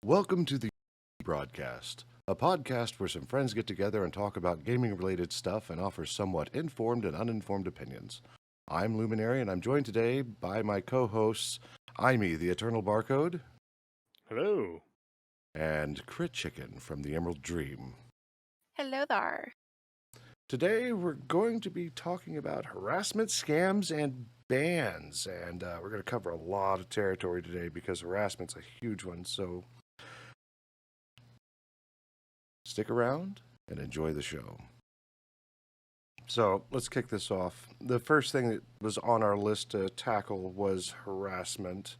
Welcome to the broadcast, a podcast where some friends get together and talk about gaming-related stuff and offer somewhat informed and uninformed opinions. I'm Luminary, and I'm joined today by my co-hosts, Imi, the Eternal Barcode. Hello. And Crit Chicken from the Emerald Dream. Hello there. Today we're going to be talking about harassment, scams, and bans, and we're going to cover a lot of territory today because harassment's a huge one, so stick around and enjoy the show. So let's kick this off. The first thing that was on our list to tackle was harassment.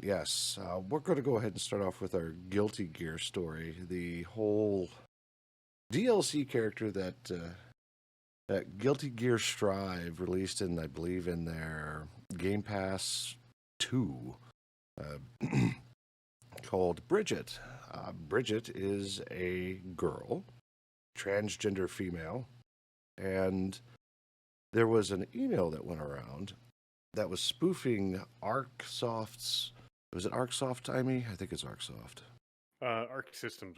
Yes. We're going to go ahead and start off with our Guilty Gear story. The whole DLC character that Guilty Gear Strive released in, I believe, in their Game Pass 2, called Bridget. Bridget is a girl, transgender female, and there was an email that went around that was spoofing ArcSoft's. Was it ArcSoft, Imi? I think it's ArcSoft. Arc System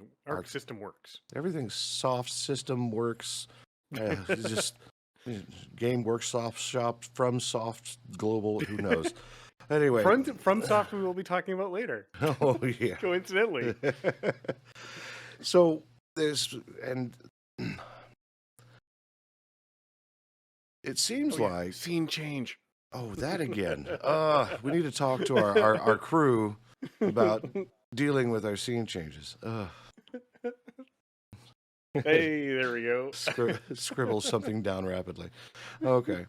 Works. Everything's soft system works. It's just game workshop shop from Soft Global. Who knows? Anyway, From Soft we will be talking about later. Oh yeah, Coincidentally. So there's it seems like scene change. Oh, that again. We need to talk to our crew about dealing with our scene changes. Hey, there we go. Scribble something down rapidly. Okay.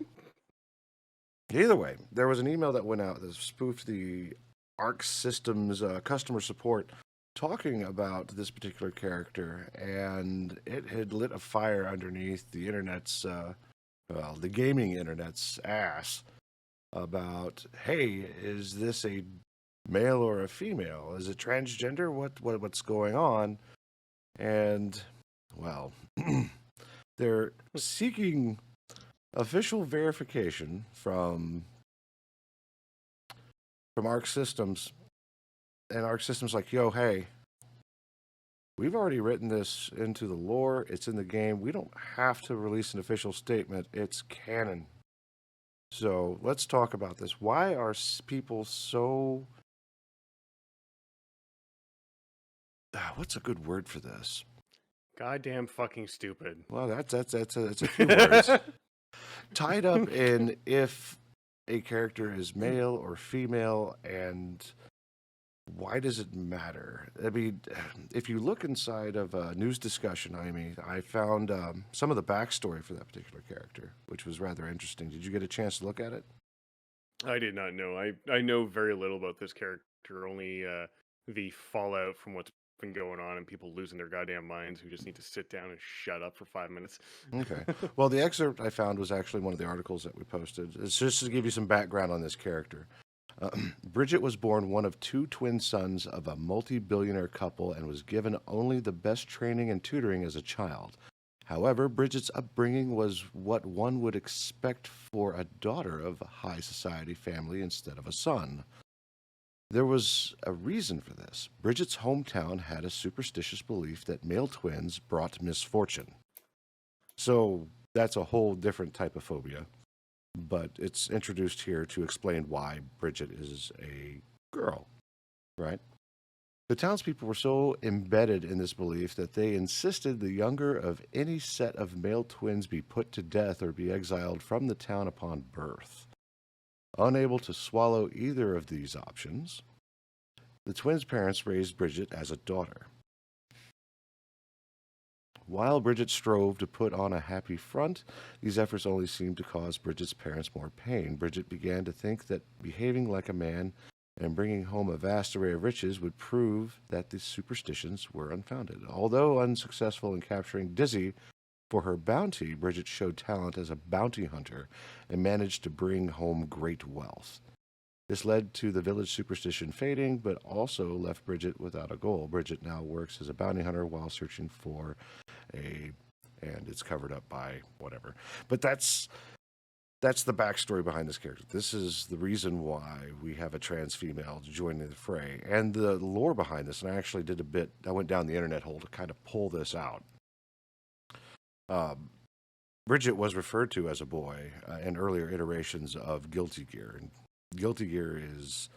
Either way, there was an email that went out that spoofed the Arc Systems customer support talking about this particular character, and it had lit a fire underneath the internet's, the gaming internet's ass about, hey, is this a male or a female? Is it transgender? What's going on? And, well, they're seeking official verification from Arc Systems, and Arc Systems like, yo, hey, we've already written this into the lore. It's in the game. We don't have to release an official statement. It's canon. So let's talk about this. Why are people so... what's a good word for this? Goddamn fucking stupid. Well, that's a few words. Tied up in if a character is male or female, and why does it matter? I mean, if you look inside of a news discussion, I found some of the backstory for that particular character, which was rather interesting. Did you get a chance to look at it? I did not know. I know very little about this character, only the fallout from what's been going on and people losing their goddamn minds who just need to sit down and shut up for 5 minutes. Okay. Well, the excerpt I found was actually one of the articles that we posted. It's just to give you some background on this character. Bridget was born one of two twin sons of a multi-billionaire couple and was given only the best training and tutoring as a child. However, Bridget's upbringing was what one would expect for a daughter of a high society family instead of a son. There was a reason for this. Bridget's hometown had a superstitious belief that male twins brought misfortune. So that's a whole different type of phobia. But it's introduced here to explain why Bridget is a girl, right? The townspeople were so embedded in this belief that they insisted the younger of any set of male twins be put to death or be exiled from the town upon birth. Unable to swallow either of these options, the twins' parents raised Bridget as a daughter. While Bridget strove to put on a happy front, these efforts only seemed to cause Bridget's parents more pain. Bridget began to think that behaving like a man and bringing home a vast array of riches would prove that the superstitions were unfounded. Although unsuccessful in capturing Dizzy for her bounty, Bridget showed talent as a bounty hunter and managed to bring home great wealth. This led to the village superstition fading, but also left Bridget without a goal. Bridget now works as a bounty hunter while searching for and it's covered up by whatever. But that's that's the backstory behind this character. This is the reason why we have a trans female joining the fray, and the lore behind this. And I actually did I went down the internet hole to kind of pull this out. Bridget was referred to as a boy in earlier iterations of Guilty Gear. And Guilty Gear is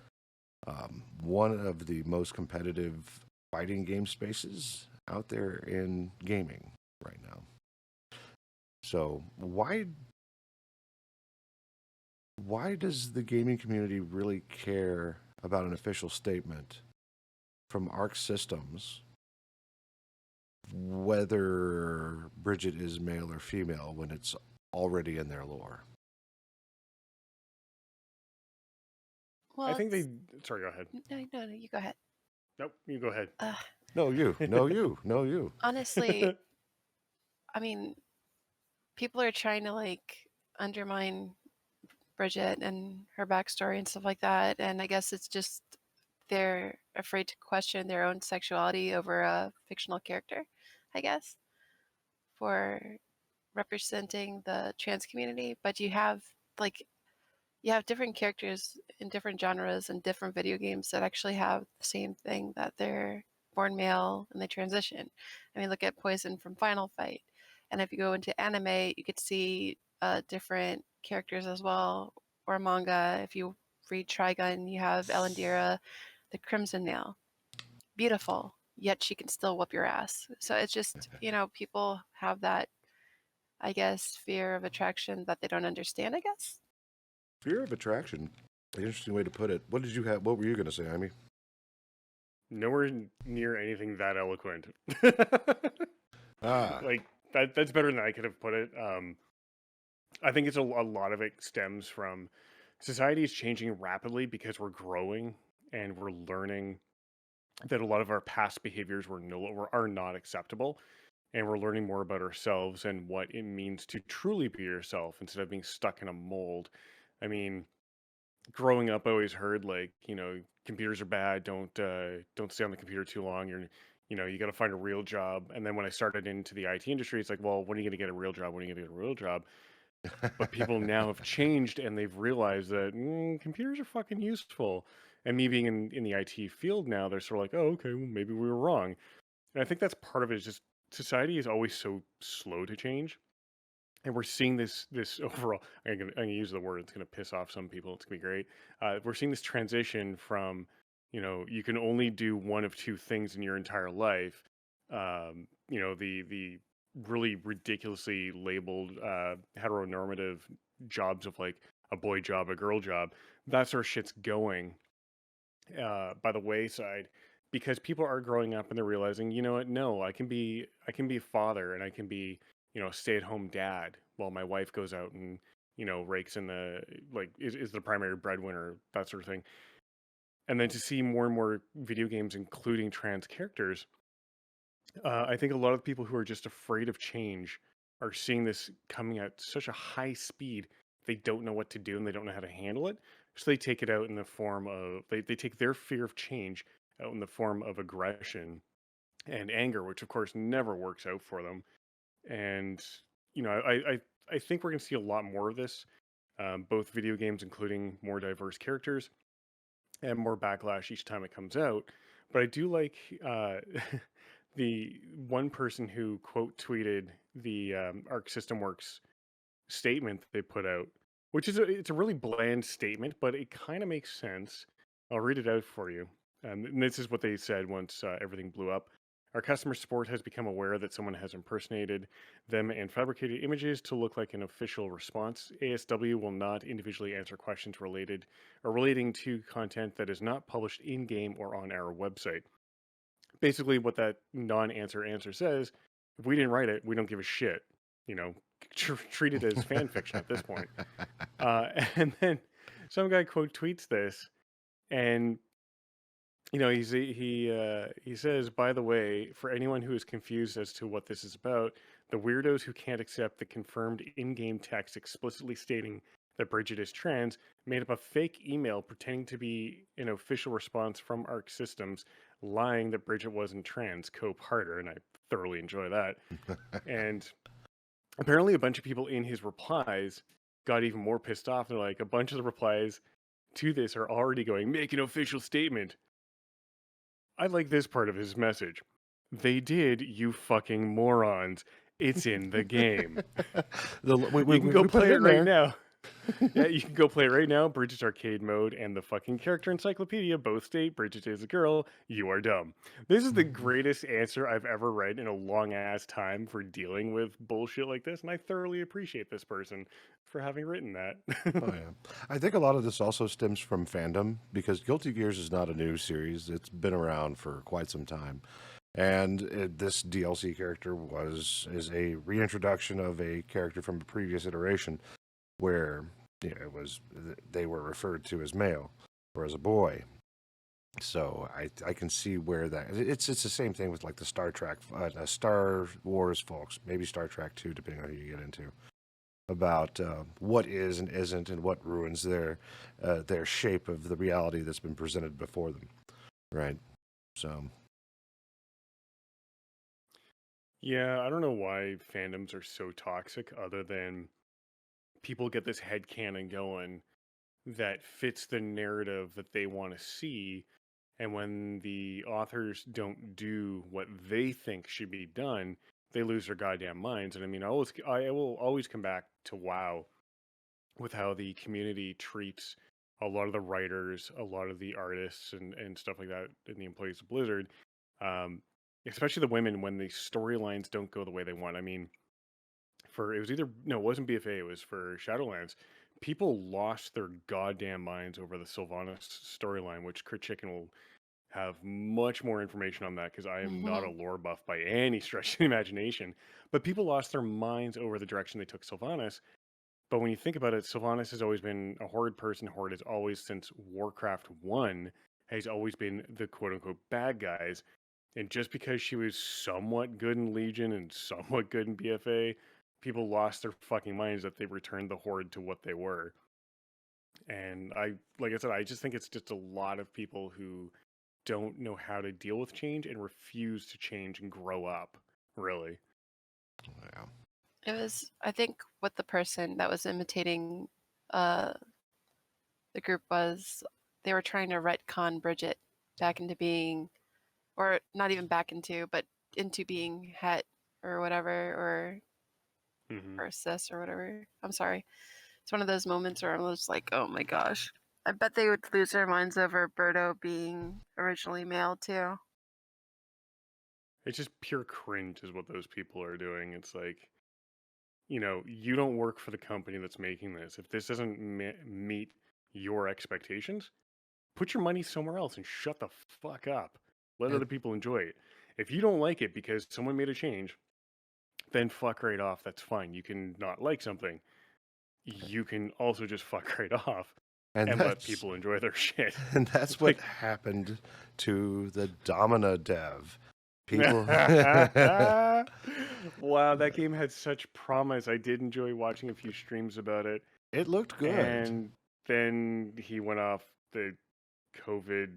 one of the most competitive fighting game spaces out there in gaming right now. So why does the gaming community really care about an official statement from Arc Systems whether Bridget is male or female when it's already in their lore? Well, I think they. Sorry, go ahead. no, you go ahead. Nope, you go ahead. No, you. Honestly, I mean, people are trying to like undermine Bridget and her backstory and stuff like that, and I guess it's just they're afraid to question their own sexuality over a fictional character, I guess, for representing the trans community. But you have different characters in different genres and different video games that actually have the same thing, that they're born male and they transition. I mean, look at Poison from Final Fight. And if you go into anime, you could see different characters as well, or manga. If you read Trigun, you have Elendira, the Crimson Nail. Beautiful, yet she can still whoop your ass. So it's just, people have that, I guess, fear of attraction that they don't understand, I guess. Fear of attraction. Interesting way to put it. What were you going to say, Amy? Nowhere near anything that eloquent. Ah. Like that's better than I could have put it. I think it's a lot of it stems from society is changing rapidly because we're growing and we're learning that a lot of our past behaviors are not acceptable, and we're learning more about ourselves and what it means to truly be yourself instead of being stuck in a mold. I mean, growing up, I always heard like, computers are bad. Don't stay on the computer too long. You got to find a real job. And then when I started into the IT industry, it's like, well, when are you going to get a real job? When are you going to get a real job? But people now have changed and they've realized that computers are fucking useful. And me being in the IT field now, they're sort of like, oh, okay, well, maybe we were wrong. And I think that's part of it. Is just society is always so slow to change. And we're seeing this overall. I'm gonna use the word. It's gonna piss off some people. It's gonna be great. We're seeing this transition from, you can only do one of two things in your entire life. The really ridiculously labeled heteronormative jobs of like a boy job, a girl job. That sort of shit's going by the wayside because people are growing up and they're realizing, you know what? No, I can be a father and I can be, a stay-at-home dad while my wife goes out and, rakes in the like is the primary breadwinner, that sort of thing. And then to see more and more video games including trans characters, I think a lot of people who are just afraid of change are seeing this coming at such a high speed. They don't know what to do and they don't know how to handle it. So they take it out in the form of, they take their fear of change out in the form of aggression and anger, which of course never works out for them. And, I think we're going to see a lot more of this, both video games, including more diverse characters and more backlash each time it comes out. But I do like the one person who quote tweeted the Arc System Works statement that they put out, which is it's a really bland statement, but it kind of makes sense. I'll read it out for you. And this is what they said once everything blew up. Our customer support has become aware that someone has impersonated them and fabricated images to look like an official response. ASW will not individually answer questions relating to content that is not published in-game or on our website. Basically, what that non-answer says, if we didn't write it, we don't give a shit. Treat it as fan fiction at this point. And then some guy quote tweets this, and he says, by the way, for anyone who is confused as to what this is about, the weirdos who can't accept the confirmed in-game text explicitly stating that Bridget is trans made up a fake email pretending to be an official response from Arc Systems, lying that Bridget wasn't trans. Cope harder, and I thoroughly enjoy that. And apparently a bunch of people in his replies got even more pissed off. And like a bunch of the replies to this are already going, make an official statement. I like this part of his message. They did, you fucking morons. It's in the game. You can go we put play it it in right there. now. Yeah, you can go play it right now. Bridget's arcade mode and the fucking character encyclopedia both state Bridget is a girl. You are dumb. This is the greatest answer I've ever read in a long ass time for dealing with bullshit like this, and I thoroughly appreciate this person for having written that. Oh yeah, I think a lot of this also stems from fandom because Guilty Gears is not a new series; it's been around for quite some time, and this DLC character is a reintroduction of a character from a previous iteration, where they were referred to as male or as a boy. So I can see where it's the same thing with like the Star Wars folks, maybe Star Trek too, depending on who you get into, about what is and isn't, and what ruins their shape of the reality that's been presented before them, right? So Yeah, I don't know why fandoms are so toxic, other than people get this headcanon going that fits the narrative that they want to see. And when the authors don't do what they think should be done, they lose their goddamn minds. And I mean, I will always come back to WoW with how the community treats a lot of the writers, a lot of the artists, and stuff like that, and the employees of Blizzard, um, especially the women when the storylines don't go the way they want. I mean, it was either no, it wasn't BFA, it was for Shadowlands. People lost their goddamn minds over the Sylvanas storyline, which Crit Chicken will have much more information on that because I am not a Mhm. lore buff by any stretch of the imagination. But people lost their minds over the direction they took Sylvanas. But when you think about it, Sylvanas has always been a Horde person. Horde has always, since Warcraft 1, has always been the quote unquote bad guys. And just because she was somewhat good in Legion and somewhat good in BFA, people lost their fucking minds that they returned the Horde to what they were. And like I said, I just think it's just a lot of people who don't know how to deal with change and refuse to change and grow up, really. yeah, It was, I think, what the person that was imitating uh, the group was, they were trying to retcon Bridget back into being, or not even back into, but into being het or whatever, Hmm. or cis or whatever. I'm sorry. It's one of those moments where I'm just like, oh my gosh. I bet they would lose their minds over Birdo being originally male too. It's just pure cringe, is what those people are doing. It's like, you don't work for the company that's making this. If this doesn't meet your expectations, put your money somewhere else and shut the fuck up. Let and other people enjoy it. If you don't like it because someone made a change, then fuck right off. That's fine. You can not like something. You can also just fuck right off and and let that's people enjoy their shit. and that's what Like, happened to the Domina dev. People, wow, that game had such promise. I did enjoy watching a few streams about it. it looked good. And then he went off the COVID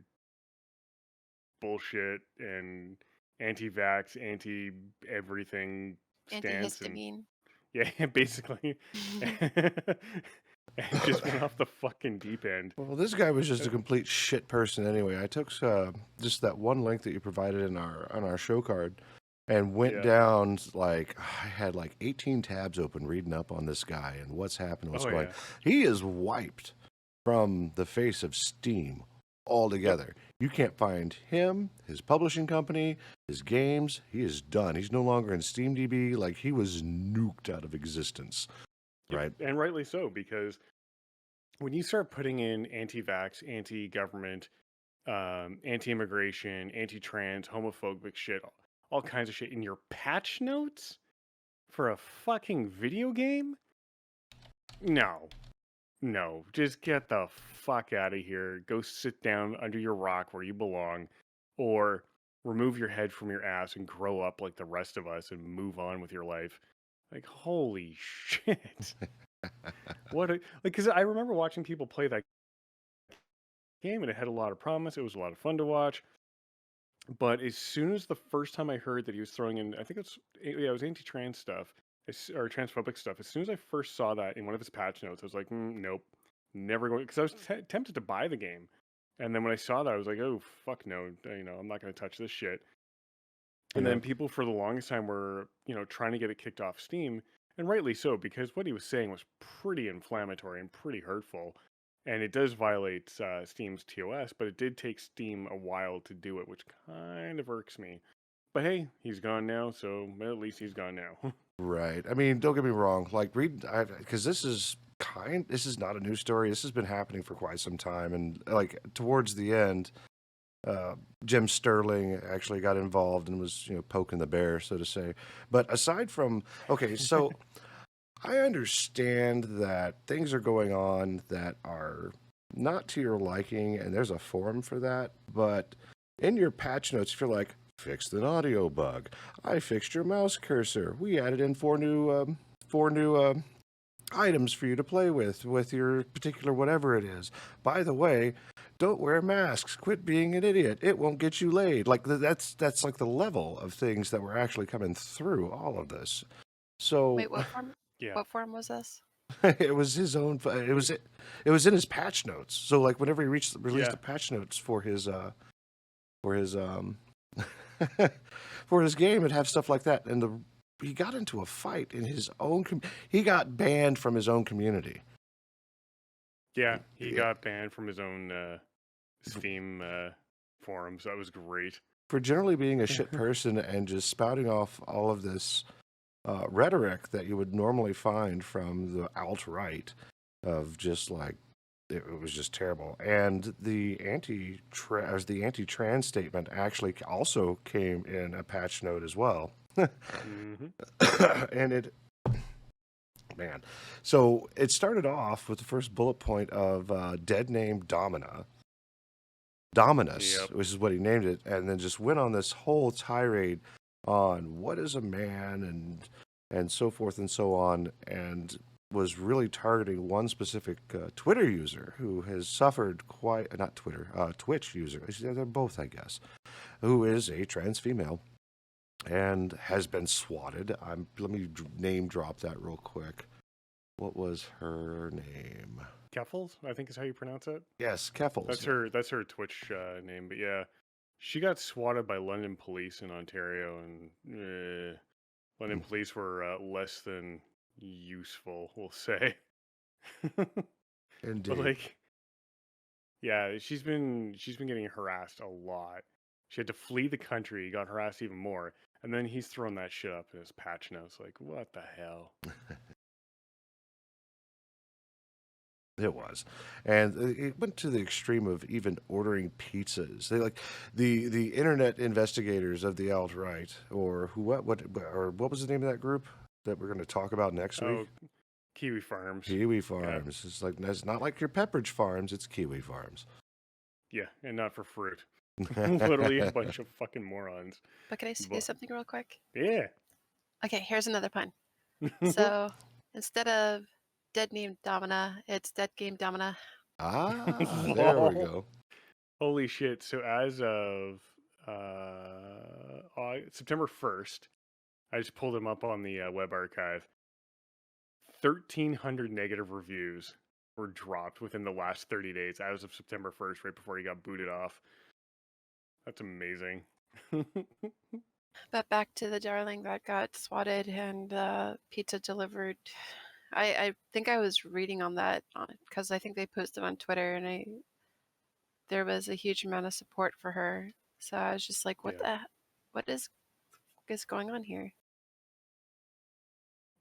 bullshit and anti-vax, anti-everything stance, and Antihistamine. yeah, basically, and just went off the fucking deep end. Well, this guy was just a complete shit person anyway. I took just that one link that you provided in our show card and went Yeah. down like I had like 18 tabs open reading up on this guy and what's happened, what's Oh going. yeah. He is wiped from the face of Steam Yep. altogether. You can't find him, his publishing company, his games. He is done. He's no longer in SteamDB. Like he was nuked out of existence, Yep. right? And rightly so, because when you start putting in anti-vax, anti-government, anti-immigration, anti-trans, homophobic shit, all kinds of shit in your patch notes for a fucking video game, no, no, just get the fuck out of here. Go sit down under your rock where you belong, or remove your head from your ass and grow up like the rest of us and move on with your life. Like, holy shit. Like, because I remember watching people play that game and it had a lot of promise. It was a lot of fun to watch. But as soon as the first time I heard that he was throwing in, I think it was anti-trans stuff, or transphobic stuff. As soon as I first saw that in one of his patch notes, I was like, nope, never going. Because I was tempted to buy the game, and then when I saw that, I was like, oh fuck no, I'm not going to touch this shit. And Yeah. then people for the longest time were, trying to get it kicked off Steam, and rightly so, because what he was saying was pretty inflammatory and pretty hurtful. And it does violate Steam's TOS, but it did take Steam a while to do it, which kind of irks me. But hey, he's gone now, so at least he's gone now. Right. I mean, don't get me wrong. Like, because this is not a new story. This has been happening for quite some time. And like towards the end, Jim Sterling actually got involved and was, poking the bear, so to say. But aside from, okay, so I understand that things are going on that are not to your liking, and there's a forum for that. But in your patch notes, if you're like, fixed an audio bug, I fixed your mouse cursor, we added in four new items for you to play with your particular whatever it is. By the way, don't wear masks. Quit being an idiot. It won't get you laid. Like that's like the level of things that were actually coming through all of this. So Wait, what form? Yeah. What form was this? it was his own. It was in his patch notes. So like whenever he released Yeah. the patch notes for his for his game, it'd have stuff like that. And he got into a fight in his own. He got banned from his own community. Yeah, he got banned from his own Steam forums. That was great. For generally being a shit person and just spouting off all of this rhetoric that you would normally find from the alt-right of just like, it was just terrible. And the anti-trans statement actually also came in a patch note as well. And it, man, so it started off with the first bullet point of dead name Dominus, Yep. which is what he named it, and then just went on this whole tirade on what is a man and so forth and so on, and was really targeting one specific Twitter user who has suffered Twitch user. They're both, I guess, who is a trans female and has been swatted. Let me name drop that real quick. What was her name? Keffals, I think is how you pronounce it. Yes, Keffals. That's her Twitch name. But yeah, she got swatted by London police in Ontario, and London police were less than useful, we'll say. Indeed. But like, yeah, she's been getting harassed a lot. She had to flee the country, got harassed even more, and then he's thrown that shit up in his patch notes. Like, what the hell? It was, and it went to the extreme of even ordering pizzas. They like the internet investigators of the alt right, or what was the name of that group that we're going to talk about next week? Kiwifarms. Kiwifarms. Yeah. It's not like your Pepperidge Farms. It's Kiwifarms. Yeah, and not for fruit. Literally a bunch of fucking morons. But can I say something real quick? Yeah. Okay, here's another pun. So instead of dead name Domina, it's dead game Domina. Ah, there we go. Holy shit. So as of September 1st, I just pulled him up on the web archive. 1,300 negative reviews were dropped within the last 30 days as of September 1st, right before he got booted off. That's amazing. But back to the darling that got swatted and pizza delivered. I think I was reading on that because I think they posted on Twitter, and there was a huge amount of support for her. So I was just like, what is going on here?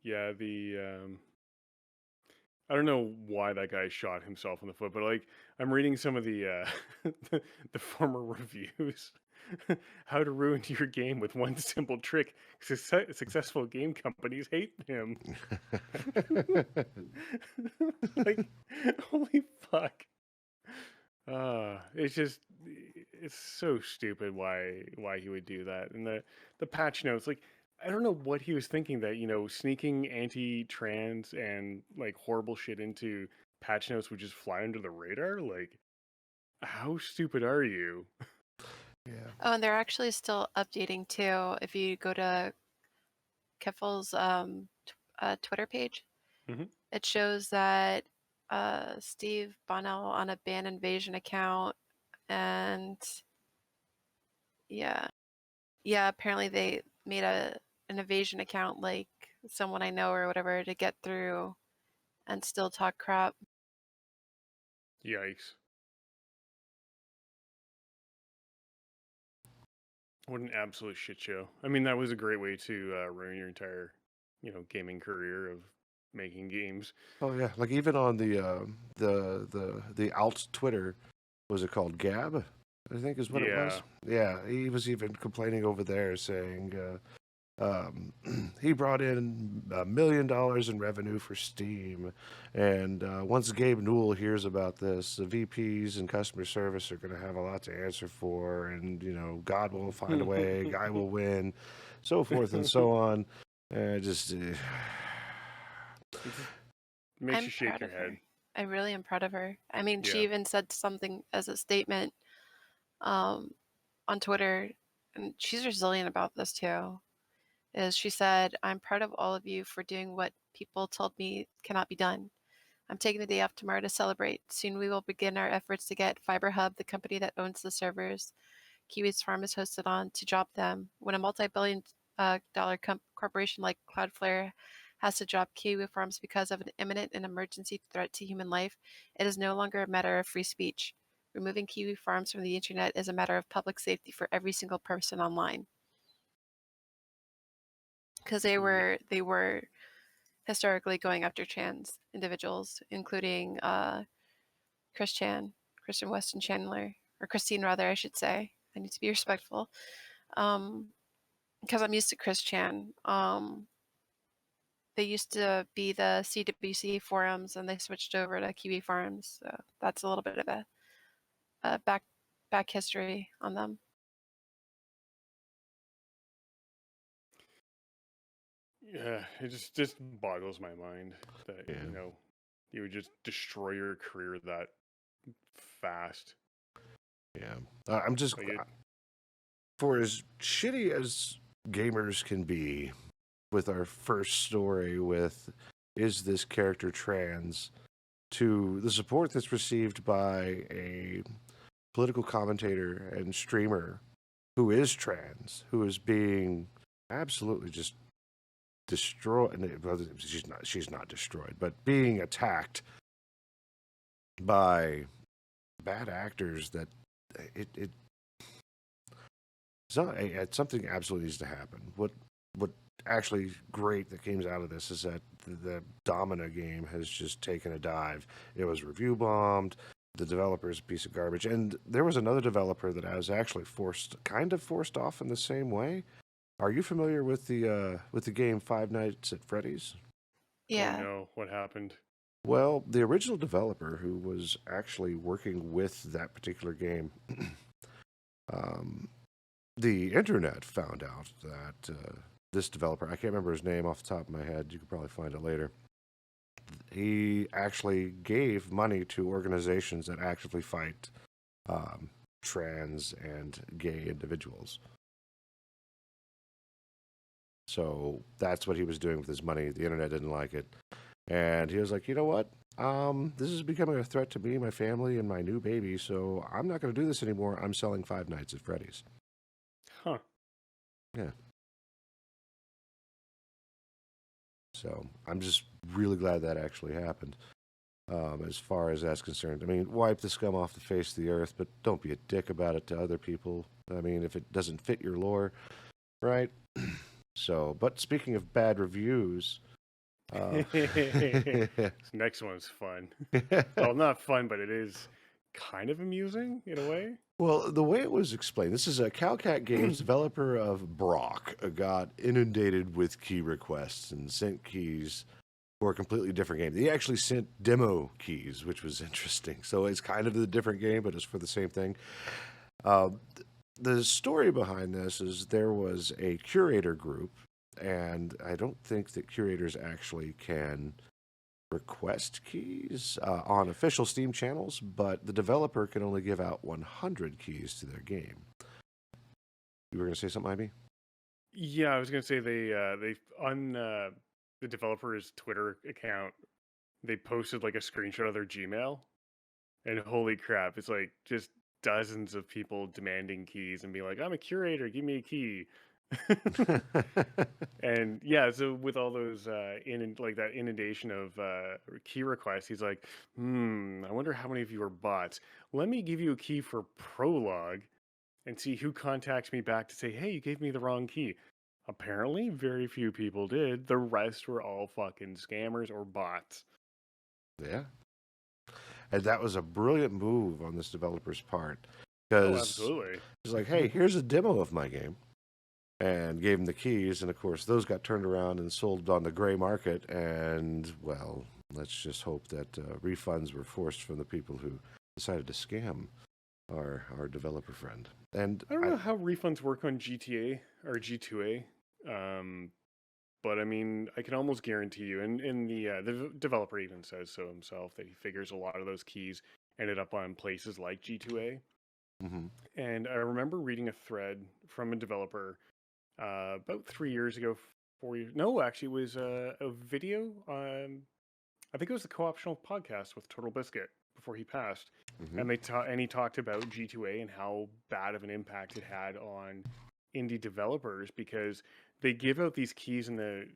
Yeah, I don't know why that guy shot himself in the foot, but like I'm reading some of the the former reviews. How to ruin your game with one simple trick. Successful game companies hate him. Like, holy fuck. It's so stupid why he would do that. And the patch notes, like, I don't know what he was thinking that, sneaking anti-trans and like horrible shit into patch notes would just fly under the radar. Like, how stupid are you? Yeah. Oh, and they're actually still updating too. If you go to Keffals' Twitter page. Mm-hmm. It shows that Steve Bonnell on a Ban Invasion account, and yeah, apparently they made an evasion account, like someone I know or whatever, to get through and still talk crap. Yikes. What an absolute shit show. I mean, that was a great way to ruin your entire, gaming career of making games. Oh yeah, like even on the alt Twitter, was it called Gab? I think is what it Yeah. was. Yeah, he was even complaining over there, saying he brought in $1 million in revenue for Steam, and once Gabe Newell hears about this, the VPs and customer service are going to have a lot to answer for, and God will find a way, Guy will win, so forth and so on. Just It just makes I'm you shake proud your of her. head. I really am proud of her. I mean, she Yeah. even said something as a statement on Twitter, and she's resilient about this too. Is she said, "I'm proud of all of you for doing what people told me cannot be done. I'm taking the day off tomorrow to celebrate. Soon we will begin our efforts to get FiberHub, the company that owns the servers Kiwifarms is hosted on, to drop them. When a multi-billion dollar corporation like Cloudflare has to drop Kiwifarms because of an imminent and emergency threat to human life, it is no longer a matter of free speech. Removing Kiwifarms from the internet is a matter of public safety for every single person online." Because they were historically going after trans individuals, including Christian Weston Chandler, or Christine rather, I should say. I need to be respectful. Because I'm used to Chris Chan. They used to be the CWC forums, and they switched over to Kiwifarms. So that's a little bit of a back history on them. Yeah, it just boggles my mind that, yeah. you would just destroy your career that fast. Yeah, I'm just Like it, for as shitty as gamers can be. With our first story, with is this character trans, to the support that's received by a political commentator and streamer who is trans, who is being absolutely just destroyed. She's not destroyed, but being attacked by bad actors. That it's something absolutely needs to happen. What actually great that came out of this is that the Domina game has just taken a dive. It was review bombed. The developer is a piece of garbage, and there was another developer that I was actually forced off in the same way. Are you familiar with the game Five Nights at Freddy's? oh Yeah. no, what happened? Well, the original developer, who was actually working with that particular game, the internet found out that this developer, I can't remember his name off the top of my head, you could probably find it later, he actually gave money to organizations that actively fight trans and gay individuals. So that's what he was doing with his money. The internet didn't like it. And he was like, you know what? This is becoming a threat to me, my family, and my new baby, so I'm not going to do this anymore. I'm selling Five Nights at Freddy's. Huh. Yeah. So I'm just really glad that actually happened. As far as that's concerned, I mean, wipe the scum off the face of the earth, but don't be a dick about it to other people. I mean, if it doesn't fit your lore, right? So, but speaking of bad reviews, This next one's fun. Well, not fun, but it is kind of amusing in a way. well, the way it was explained, this is a Cowcat Games developer of Brok got inundated with key requests and sent keys for a completely different game. They actually sent demo keys, which was interesting. So it's kind of a different game, but it's for the same thing. The story behind this is there was a curator group, and I don't think that curators actually can request keys on official Steam channels, but the developer can only give out 100 keys to their game. You were going to say something, Ivy? Yeah, I was gonna say they the developer's Twitter account, they posted like a screenshot of their Gmail, and holy crap, it's like just dozens of people demanding keys and being like, "I'm a curator, give me a key." And yeah, so with all those like that inundation of key requests, he's like, I wonder how many of you are bots. Let me give you a key for Prologue and see who contacts me back to say, hey, you gave me the wrong key. Apparently, very few people did. The rest were all fucking scammers or bots. Yeah. And that was a brilliant move on this developer's part. Oh, Because absolutely. he's like, hey, here's a demo of my game. And gave him the keys. And of course, those got turned around and sold on the gray market. And, well, let's just hope that refunds were forced from the people who decided to scam our developer friend. And I don't know how refunds work on GTA or G2A. But I mean, I can almost guarantee you, and the developer even says so himself, that he figures a lot of those keys ended up on places like G2A. Mm-hmm. And I remember reading a thread from a developer about 3 years ago, 4 years. No, actually, it was a video. I think it was the co-optional podcast with Total Biscuit before he passed, Mm-hmm. and he talked about G2A and how bad of an impact it had on indie developers, because they give out these keys, and the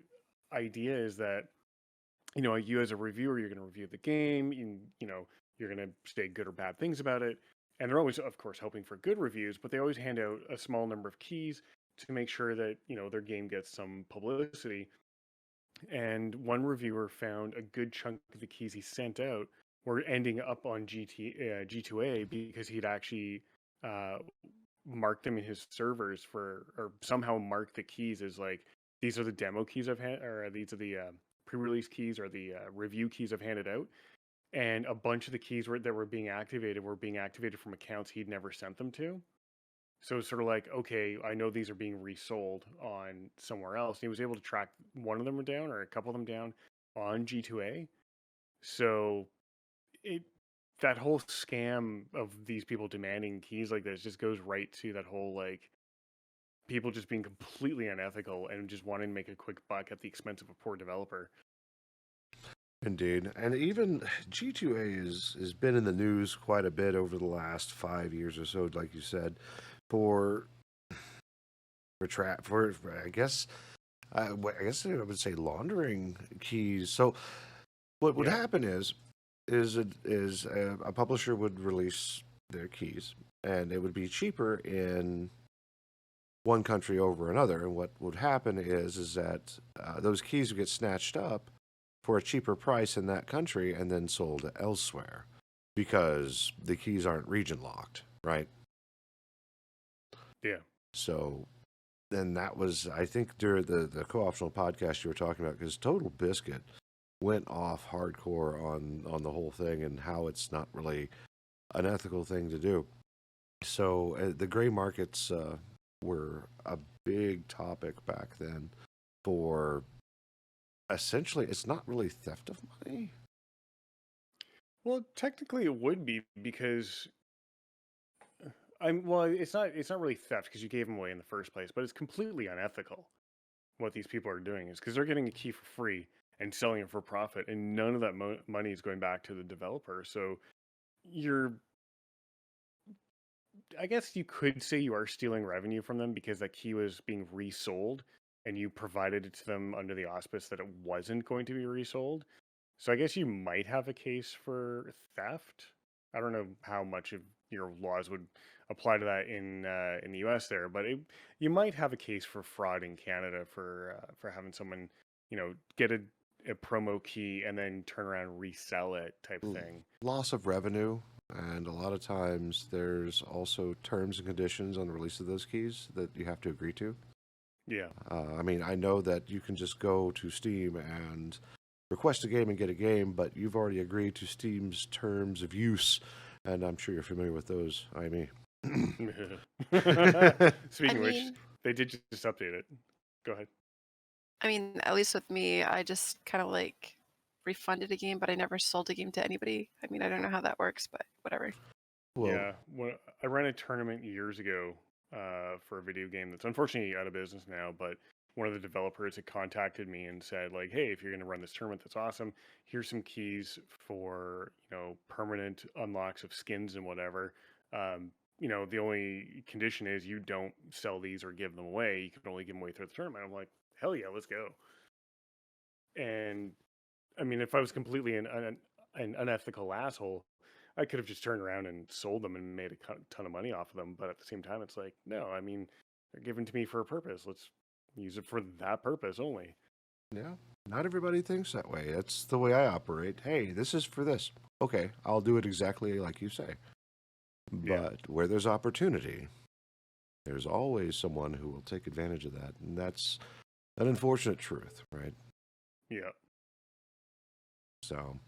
idea is that you as a reviewer, you're going to review the game, you're going to say good or bad things about it, and they're always, of course, hoping for good reviews, but they always hand out a small number of keys to make sure that their game gets some publicity. And one reviewer found a good chunk of the keys he sent out were ending up on G2A, because he'd actually uh, marked them in his servers or somehow marked the keys as like, these are the demo keys I've had, or these are the pre-release keys, or the review keys I've handed out. And a bunch of the keys that were being activated from accounts he'd never sent them to. So it's sort of like, okay, I know these are being resold on somewhere else. And he was able to track one of them down, or a couple of them down, on G2A. So it that whole scam of these people demanding keys like this just goes right to that whole, like, people just being completely unethical and just wanting to make a quick buck at the expense of a poor developer. Indeed. And even G2A has been in the news quite a bit over the last 5 years or so, like you said, for I guess I guess I would say laundering keys. So what would Yeah. happen is a publisher would release their keys, and it would be cheaper in one country over another. And what would happen is that those keys would get snatched up for a cheaper price in that country and then sold elsewhere, because the keys aren't region locked, right? Yeah. So then that was, I think, during the co-optional podcast you were talking about, because Total Biscuit went off hardcore on the whole thing and how it's not really an ethical thing to do. So the gray markets were a big topic back then. For essentially, it's not really theft of money. Well, technically it would be, because well, it's not really theft, because you gave them away in the first place, but it's completely unethical. What these people are doing is, because they're getting a key for free and selling it for profit, and none of that money is going back to the developer. So I guess you could say you are stealing revenue from them, because that key was being resold and you provided it to them under the auspice that it wasn't going to be resold. So I guess you might have a case for theft. I don't know how much of your laws would apply to that in the U.S. there, but you might have a case for fraud in Canada for having someone get a promo key and then turn around and resell it, type thing. Loss of revenue, and a lot of times there's also terms and conditions on the release of those keys that you have to agree to. Yeah. I mean, I know that you can just go to Steam and request a game and get a game, but you've already agreed to Steam's terms of use, and I'm sure you're familiar with those, Amy. Speaking I of which, mean, they did just update it. Go ahead. I mean, at least with me, I just kind of like refunded a game, but I never sold a game to anybody. I mean, I don't know how that works, but whatever. Well, Yeah, I ran a tournament years ago for a video game that's unfortunately out of business now, but one of the developers had contacted me and said like, hey, if you're going to run this tournament, that's awesome. Here's some keys for, permanent unlocks of skins and whatever. The only condition is you don't sell these or give them away. You can only give them away through the tournament. I'm like, hell yeah, let's go. And I mean, if I was completely an unethical asshole, I could have just turned around and sold them and made a ton of money off of them. But at the same time, it's like, no, I mean, they're given to me for a purpose. Let's use it for that purpose only. Yeah. Not everybody thinks that way. That's the way I operate. Hey, this is for this. Okay, I'll do it exactly like you say. But where there's opportunity, there's always someone who will take advantage of that. And that's an unfortunate truth, right? Yeah. So,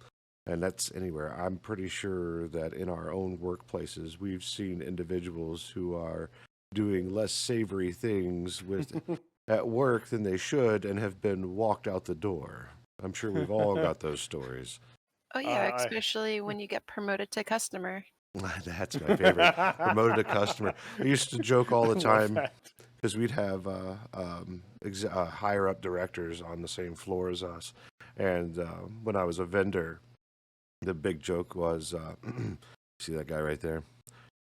and that's anywhere. I'm pretty sure that in our own workplaces, we've seen individuals who are doing less savory things with at work than they should and have been walked out the door. I'm sure we've all got those stories. Oh yeah, especially when you get promoted to customer. That's my favorite. Promoted a customer. I used to joke all the time because we'd have higher up directors on the same floor as us. And when I was a vendor, the big joke was, see that guy right there?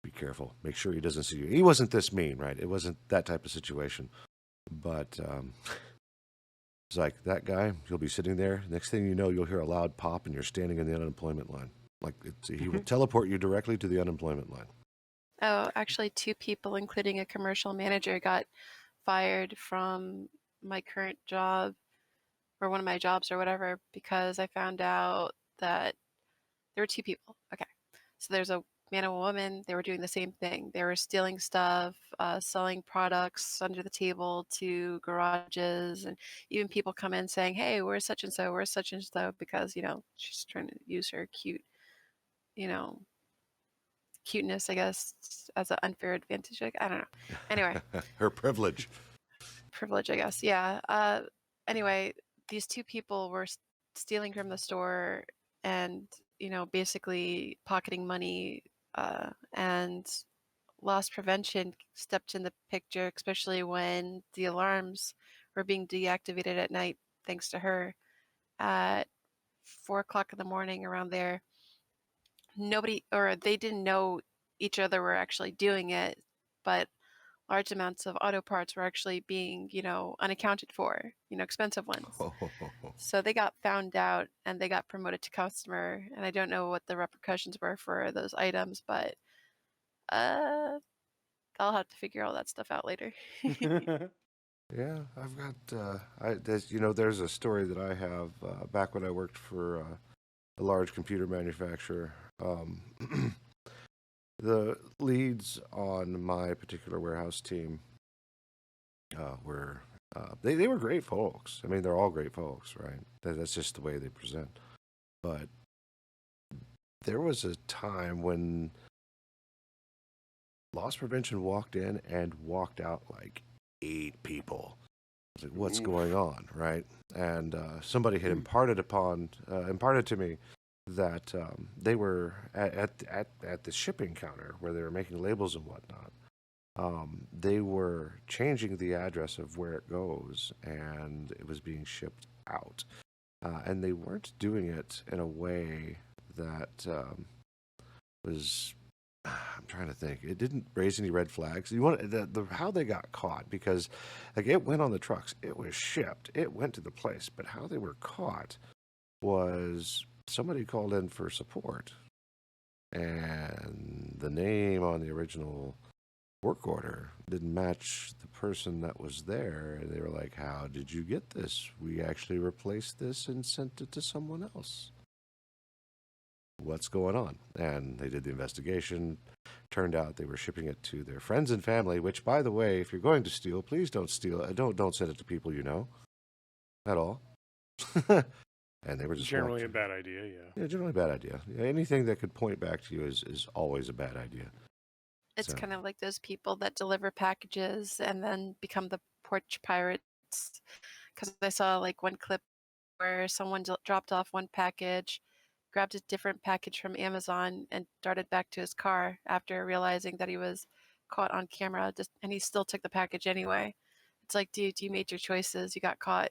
Be careful. Make sure he doesn't see you. He wasn't this mean, right? It wasn't that type of situation. But it's like, that guy, he'll be sitting there. Next thing you know, you'll hear a loud pop and you're standing in the unemployment line. Like, he will teleport you directly to the unemployment line. Oh, actually 2 people, including a commercial manager, got fired from my current job or one of my jobs or whatever because I found out that there were 2 people. Okay. So there's a man and a woman. They were doing the same thing. They were stealing stuff, selling products under the table to garages, and even people come in saying, hey, where's such and so, because, she's trying to use her cuteness, I guess, as an unfair advantage. I don't know. Anyway. Her privilege, I guess. Yeah. Anyway, these 2 people were stealing from the store and, basically pocketing money, and loss prevention stepped in the picture, especially when the alarms were being deactivated at night, thanks to her, at 4:00 in the morning around there. They didn't know each other were actually doing it, but large amounts of auto parts were actually being, unaccounted for, expensive ones. So they got found out and they got promoted to customer. And I don't know what the repercussions were for those items, but I'll have to figure all that stuff out later. Yeah, I've got, there's a story that I have back when I worked for a large computer manufacturer. The leads on my particular warehouse team were, they were great folks. I mean, they're all great folks, right? That's just the way they present. But there was a time when loss prevention walked in and walked out like 8 people. I was like, what's going on, right? And somebody had imparted to me that they were at the shipping counter where they were making labels and whatnot. They were changing the address of where it goes, and it was being shipped out. And they weren't doing it in a way that was, I'm trying to think. It didn't raise any red flags. You want how they got caught, because like it went on the trucks, it was shipped, it went to the place, but how they were caught was somebody called in for support, and the name on the original work order didn't match the person that was there. And they were like, how did you get this? We actually replaced this and sent it to someone else. What's going on? And they did the investigation. Turned out they were shipping it to their friends and family, which, by the way, if you're going to steal, please don't steal. Don't send it to people you know at all. And they were just generally a bad idea. Yeah, generally a bad idea. Yeah, anything that could point back to you is always a bad idea. It's kind of like those people that deliver packages and then become the porch pirates. Because I saw like one clip where someone dropped off one package, grabbed a different package from Amazon, and darted back to his car after realizing that he was caught on camera, and he still took the package anyway. It's like, dude, you made your choices. You got caught.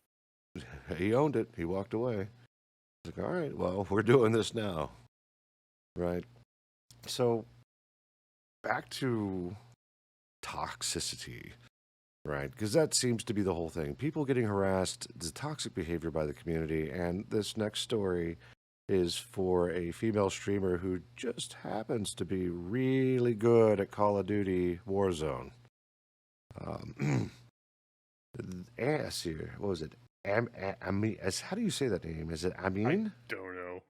He owned it. He walked away. He's like, all right, well, we're doing this now. Right? So, back to toxicity, right? Because that seems to be the whole thing. People getting harassed, the toxic behavior by the community. And this next story is for a female streamer who just happens to be really good at Call of Duty Warzone. Let's see, what was it? Amine. How do you say that name? Is it Amine? I don't know.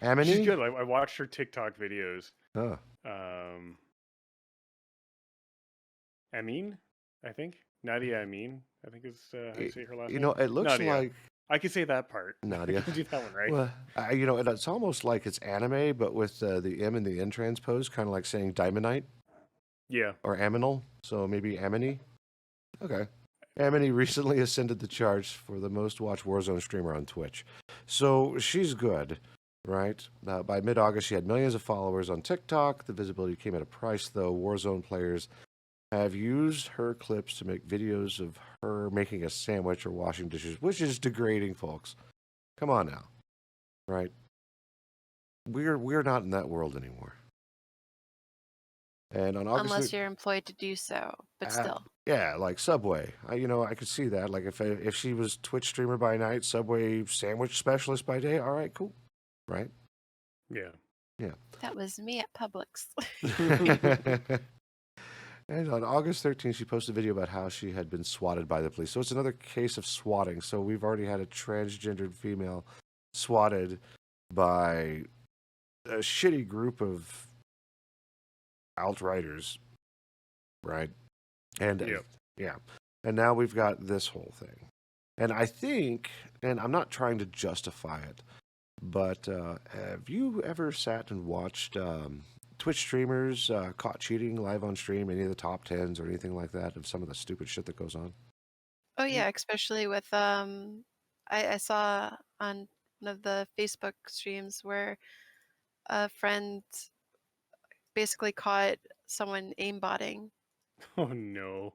Amine? She's good. I watched her TikTok videos. Huh. Amine, I think. Nadia Amine, I think is how you say her last You name. know, it looks Nadia. like I can say that part. Nadia. I can do that one right. Well, you know, it's almost like it's anime, but with the M and the N transpose, kind of like saying diamondite Yeah. or aminal. So maybe Amini. Okay. Amini recently ascended the charts for the most watched Warzone streamer on Twitch. So she's good, right? By mid-August, she had millions of followers on TikTok. The visibility came at a price, though. Warzone players have used her clips to make videos of her making a sandwich or washing dishes, which is degrading, folks. Come on now, right? We're not in that world anymore. And on August, Unless you're employed to do so, but still. yeah, like Subway. I could see that. Like if she was Twitch streamer by night, Subway sandwich specialist by day. All right, cool, right? Yeah. Yeah. That was me at Publix. And on August 13th, she posted a video about how she had been swatted by the police. So it's another case of swatting. So we've already had a transgendered female swatted by a shitty group of alt-righters, right? And Yep. yeah. And now we've got this whole thing. And I think, and I'm not trying to justify it, but have you ever sat and watched Twitch streamers caught cheating live on stream, any of the top 10s or anything like that of some of the stupid shit that goes on? Oh yeah, especially with I saw on one of the Facebook streams where a friend basically caught someone aimbotting Oh no.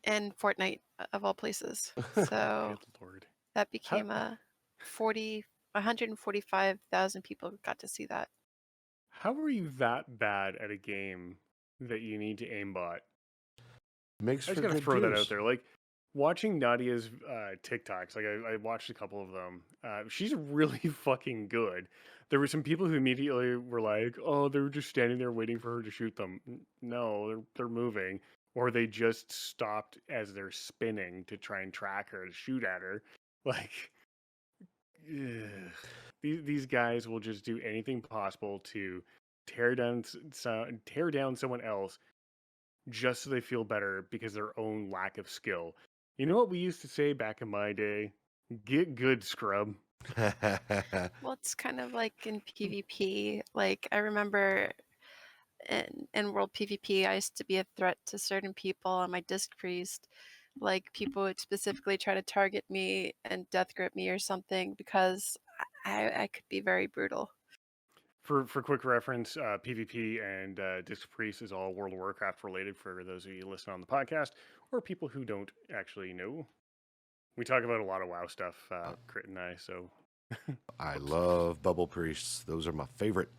in Fortnite of all places. So Good lord. that became a 145,000 people got to see that. How are you that bad at a game that you need to aimbot? Makes I for just gotta good throw that views. out there. Like watching Nadia's TikToks, like I watched a couple of them. She's really fucking good. There were some people who immediately were like, "Oh, they were just standing there waiting for her to shoot them." No, they're moving, or they just stopped as they're spinning to try and track her to shoot at her. Like, ugh. These guys will just do anything possible to tear down someone else just so they feel better because of their own lack of skill. You know what we used to say back in my day? Get good, scrub. Well, it's kind of like in PvP. Like I remember in World PvP, I used to be a threat to certain people on my disc priest. Like people would specifically try to target me and death grip me or something because I could be very brutal. For quick reference, PvP and Disc Priest is all World of Warcraft related for those of you who listen on the podcast or people who don't actually know. We talk about a lot of WoW stuff, Crit and I, so... I love bubble priests. Those are my favorite.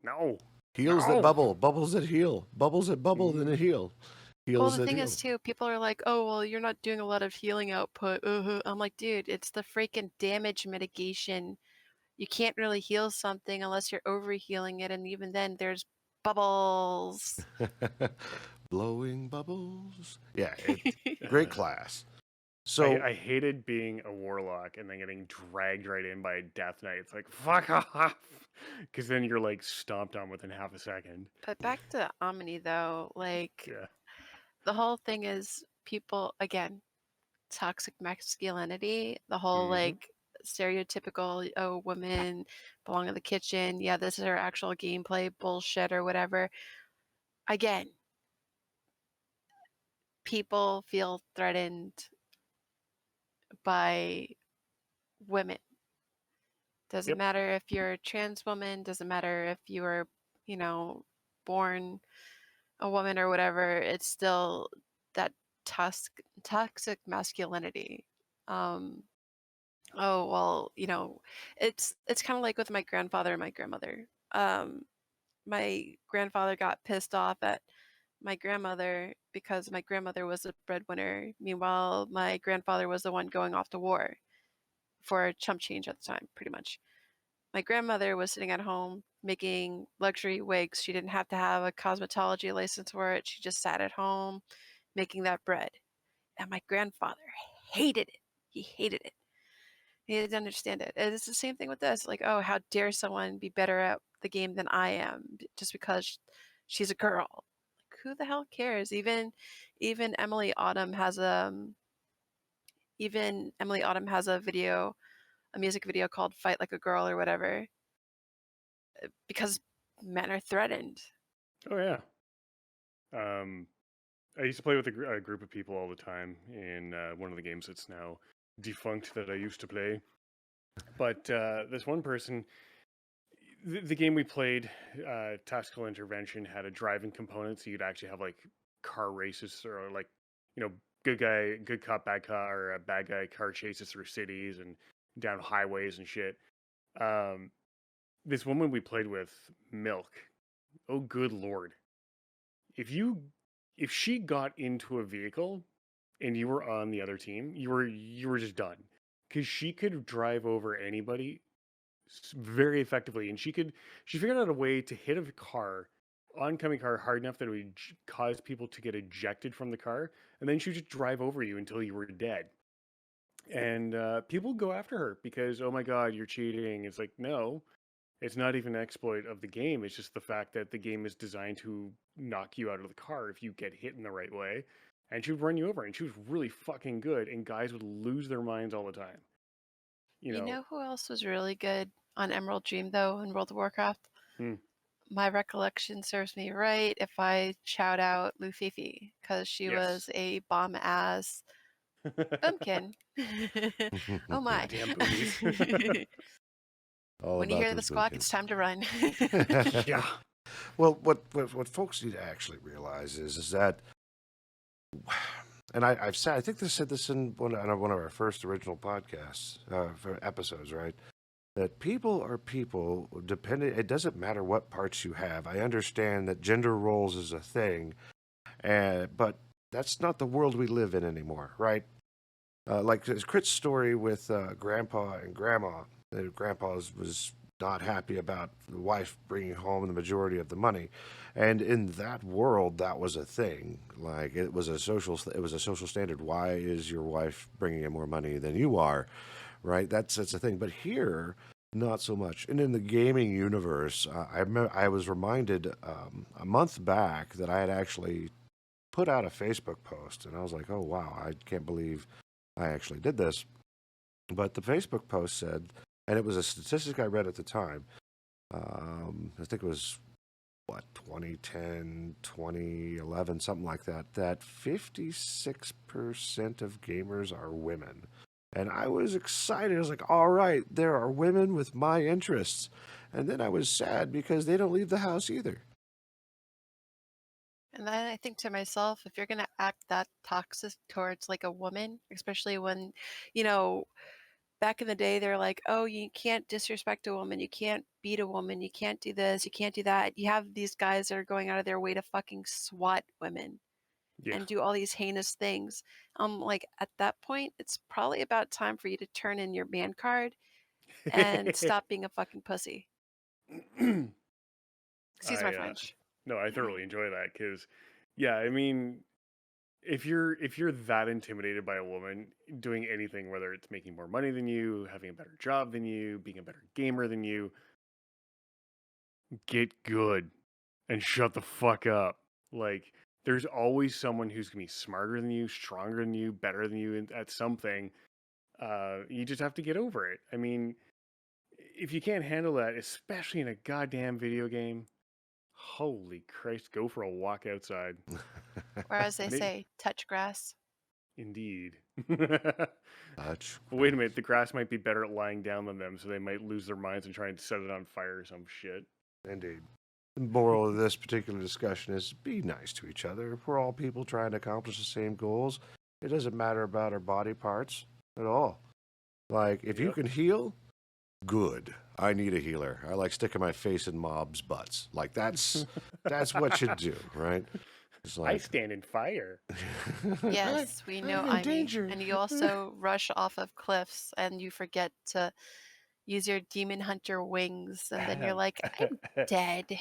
No! Heals that bubble, bubbles that heal, bubbles that bubble, then it heal. Well, Heals the that thing heal. is too, people are like, "Oh, well, you're not doing a lot of healing output." I'm like, dude, it's the freaking damage mitigation. You can't really heal something unless you're over healing it, and even then, there's bubbles. Blowing bubbles. Yeah, great class. So I hated being a warlock and then getting dragged right in by a death knight. It's like, fuck off! Because then you're like stomped on within half a second. But back to Omni though, like Yeah. the whole thing is people again, toxic masculinity, the whole Mhm. like stereotypical women belong in the kitchen. Yeah, this is our actual gameplay bullshit or whatever. Again, people feel threatened by women. Doesn't Yep. matter if you're a trans woman, doesn't matter if you were, born a woman or whatever, it's still that toxic masculinity. Um, oh well, it's kind of like with my grandfather and my grandmother. My grandfather got pissed off at my grandmother because my grandmother was a breadwinner. Meanwhile, my grandfather was the one going off to war for a chump change at the time, pretty much. My grandmother was sitting at home making luxury wigs. She didn't have to have a cosmetology license for it. She just sat at home making that bread. And my grandfather hated it. He hated it. He didn't understand it. And it's the same thing with this. Like, oh, how dare someone be better at the game than I am just because she's a girl? Like, who the hell cares? Even Emily Autumn has a music video called "Fight Like a Girl" or whatever, because men are threatened. Oh yeah. Um, I used to play with a group of people all the time in one of the games that's now defunct that I used to play. But this one person, the game we played, Tactical Intervention, had a driving component, so you'd actually have like car races or like, good guy, good cop, bad cop, or a bad guy car chases through cities and down highways and shit. Um, this woman we played with, Milk. Oh, good lord! If you if she got into a vehicle and you were on the other team, you were just done because she could drive over anybody very effectively, and she figured out a way to hit a oncoming car hard enough that it would cause people to get ejected from the car, and then she would just drive over you until you were dead. And people go after her because, oh my god, you're cheating. It's like, no, it's not even an exploit of the game. It's just the fact that the game is designed to knock you out of the car if you get hit in the right way. And she would run you over, and she was really fucking good, and guys would lose their minds all the time. You know who else was really good on Emerald Dream, though, in World of Warcraft? Hmm. My recollection serves me right if I shout out Lufifi, because she Yes. was a bomb-ass bumpkin. Oh my. Goddamn boobies. All When you about hear the those squawk, boomkins. it's time to run. Yeah. Well, what folks need to actually realize is that, and I think said this in one of our first original podcasts for episodes, right? That people are people. It doesn't matter what parts you have. I understand that gender roles is a thing, but that's not the world we live in anymore, right? Like Crit's story with Grandpa and Grandma. Grandpa was not happy about the wife bringing home the majority of the money, and in that world, that was a thing. Like it was a social standard. Why is your wife bringing in more money than you are? Right? That's a thing. But here, not so much. And in the gaming universe, I was reminded a month back that I had actually put out a Facebook post, and I was like, oh wow, I can't believe I actually did this. But the Facebook post said, and it was a statistic I read at the time, I think it was, 2010, 2011, something like that, that 56% of gamers are women. And I was excited. I was like, all right, there are women with my interests. And then I was sad because they don't leave the house either. And then I think to myself, if you're going to act that toxic towards like a woman, especially when, back in the day, they're like, oh, you can't disrespect a woman. You can't beat a woman. You can't do this. You can't do that. You have these guys that are going out of their way to fucking swat women and do all these heinous things. Like at that point, it's probably about time for you to turn in your man card and stop being a fucking pussy. Excuse my French. No, I thoroughly enjoy that because, yeah, I mean, if you're that intimidated by a woman doing anything, whether it's making more money than you, having a better job than you, being a better gamer than you, get good and shut the fuck up. Like, there's always someone who's gonna be smarter than you, stronger than you, better than you at something. You just have to get over it. I mean, if you can't handle that, especially in a goddamn video game, holy Christ, go for a walk outside. Or as they say, touch grass. Indeed. Touch. Wait a minute, the grass might be better at lying down than them, so they might lose their minds and try and set it on fire or some shit. Indeed. The moral of this particular discussion is be nice to each other. We're all people trying to accomplish the same goals. It doesn't matter about our body parts at all. Like, if you Yep. can heal, good. I need a healer. I like sticking my face in mobs' butts. Like, that's what you do, right? It's I like, stand in fire. Yes, we know I'm in Imi. danger. And you also rush off of cliffs and you forget to use your demon hunter wings, and then you're like, I'm dead.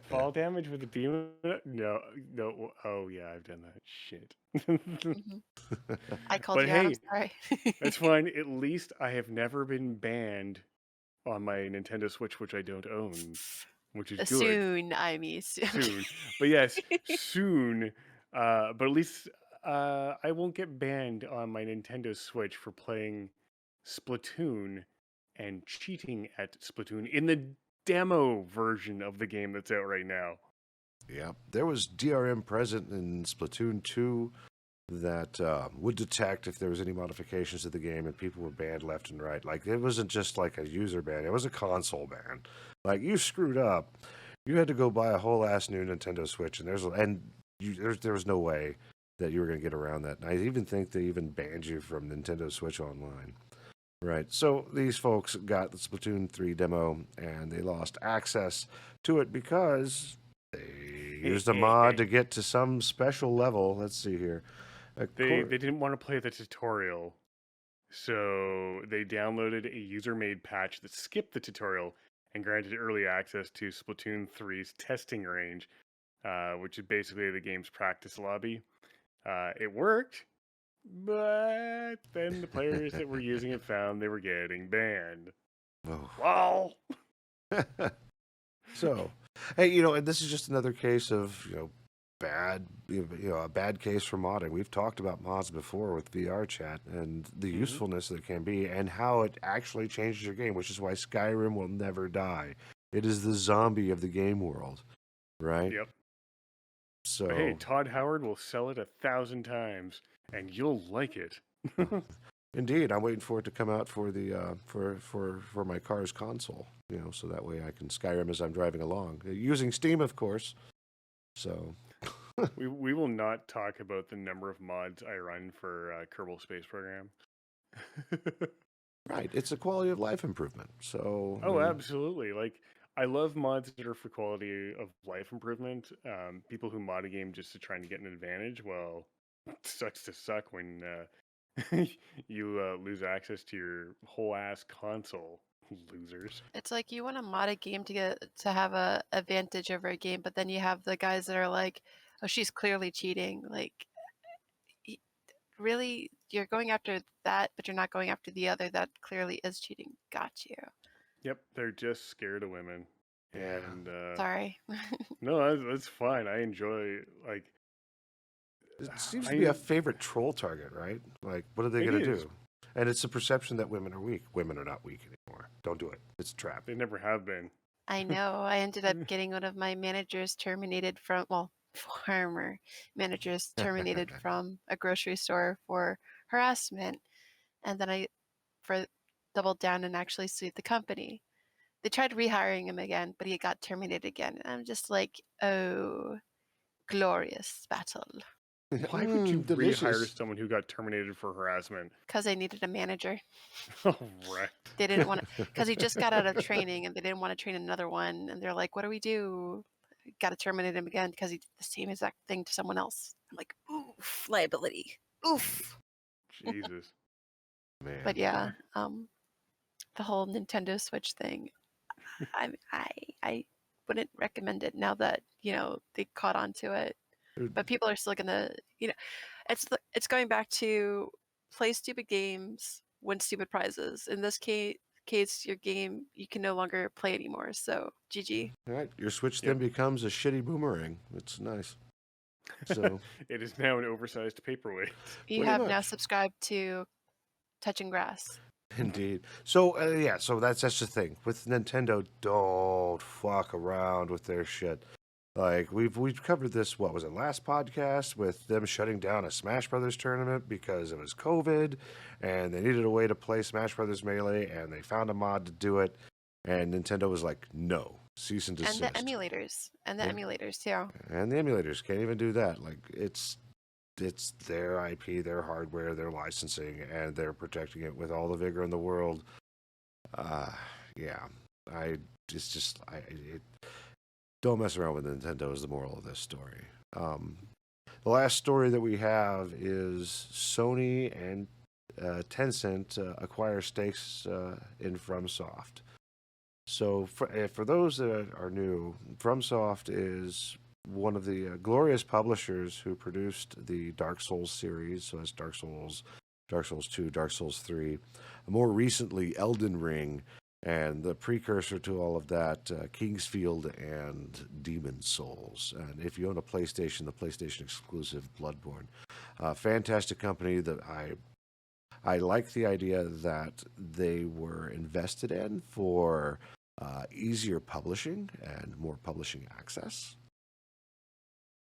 Fall damage with a demon? No, no. Oh yeah, I've done that shit. Mhm. I called But you out. I'm hey, sorry. that's fine. At least I have never been banned on my Nintendo Switch, which I don't own, which is good. Soon, Imi. Soon. But yes, soon. But at least I won't get banned on my Nintendo Switch for playing Splatoon and cheating at Splatoon in the demo version of the game that's out right now. Yeah, there was DRM present in Splatoon 2 that would detect if there was any modifications to the game, and people were banned left and right. Like, it wasn't just like a user ban; it was a console ban. Like, you screwed up, you had to go buy a whole ass new Nintendo Switch, and there was no way that you were going to get around that. And I even think they even banned you from Nintendo Switch Online. Right. So these folks got the Splatoon 3 demo, and they lost access to it because they used a mod to get to some special level. Let's see here. They didn't want to play the tutorial, so they downloaded a user-made patch that skipped the tutorial and granted early access to Splatoon 3's testing range, which is basically the game's practice lobby. It worked, but then the players that were using it found they were getting banned. Oh. Wow. So, hey, and this is just another case of, a bad case for modding. We've talked about mods before with VR chat and the usefulness that it can be and how it actually changes your game, which is why Skyrim will never die. It is the zombie of the game world, right? Yep. So, But hey, Todd Howard will sell it 1,000 times, and you'll like it. indeed, I'm waiting for it to come out for the for my car's console, so that way I can Skyrim as I'm driving along, using Steam, of course. So, we will not talk about the number of mods I run for Kerbal Space Program. right, it's a quality of life improvement. So, Oh, absolutely. Like, I love mods that are for quality of life improvement. People who mod a game just to try and get an advantage, well, it sucks to suck when you lose access to your whole ass console, losers. It's like you want to mod a game to have a advantage over a game, but then you have the guys that are like, oh, she's clearly cheating. Like, really, you're going after that, but you're not going after the other that clearly is cheating. Got you. Yep, they're just scared of women. Yeah. And Sorry. no, that's fine. I enjoy It seems to be a favorite troll target, right? Like, what are they It going to is. do? And it's a perception that women are weak. Women are not weak anymore. Don't do it. It's a trap. They never have been. I know. I ended up getting one of my managers terminated from, well, former managers terminated from a grocery store for harassment. And then I doubled down and actually sued the company. They tried rehiring him again, but he got terminated again. And I'm just like, oh, glorious battle. Why would you delicious. rehire someone who got terminated for harassment? Because I needed a manager. Oh, right. They didn't want to, because he just got out of training and they didn't want to train another one. And they're like, what do we do? Got to terminate him again because he did the same exact thing to someone else. I'm like, oof, liability. Oof. Jesus. Man. But yeah, the whole Nintendo Switch thing, I wouldn't recommend it now that, they caught on to it. But people are still gonna, it's going back to play stupid games, win stupid prizes. In this case, your game you can no longer play anymore. So GG. All right. Your Switch then becomes a shitty boomerang. It's nice. So It is now an oversized paperweight. You Pretty have now much. subscribed to Touching Grass. Indeed. So so that's the thing with Nintendo. Don't fuck around with their shit. Like we've covered this. What was it, last podcast, with them shutting down a Smash Brothers tournament because it was COVID, and they needed a way to play Smash Brothers Melee, and they found a mod to do it, and Nintendo was like, no, cease and And the desist. emulators. And the Yeah. emulators too. And the emulators can't even do that. Like it's their IP, their hardware, their licensing, and they're protecting it with all the vigor in the world. Yeah, don't mess around with Nintendo is the moral of this story. The last story that we have is Sony and Tencent acquire stakes in FromSoft. So for those that are new, FromSoft is one of the glorious publishers who produced the Dark Souls series. So it's Dark Souls 2, Dark Souls 3, more recently Elden Ring, and the precursor to all of that, Kingsfield and Demon Souls. And if you own a PlayStation, the PlayStation exclusive Bloodborne. Fantastic company that I like the idea that they were invested in for easier publishing and more publishing access,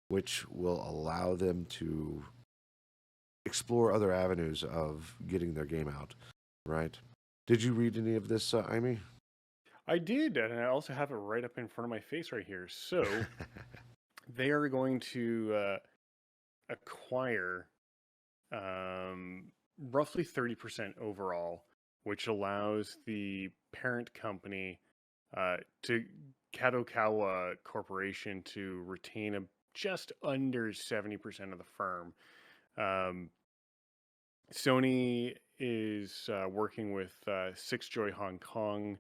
which will allow them to explore other avenues of getting their game out, right? Did you read any of this, Amy? I did, and I also have it right up in front of my face right here. So they are going to acquire roughly 30% overall, which allows the parent company, to Kadokawa Corporation, to retain just under 70% of the firm. Sony is working with Six Joy Hong Kong,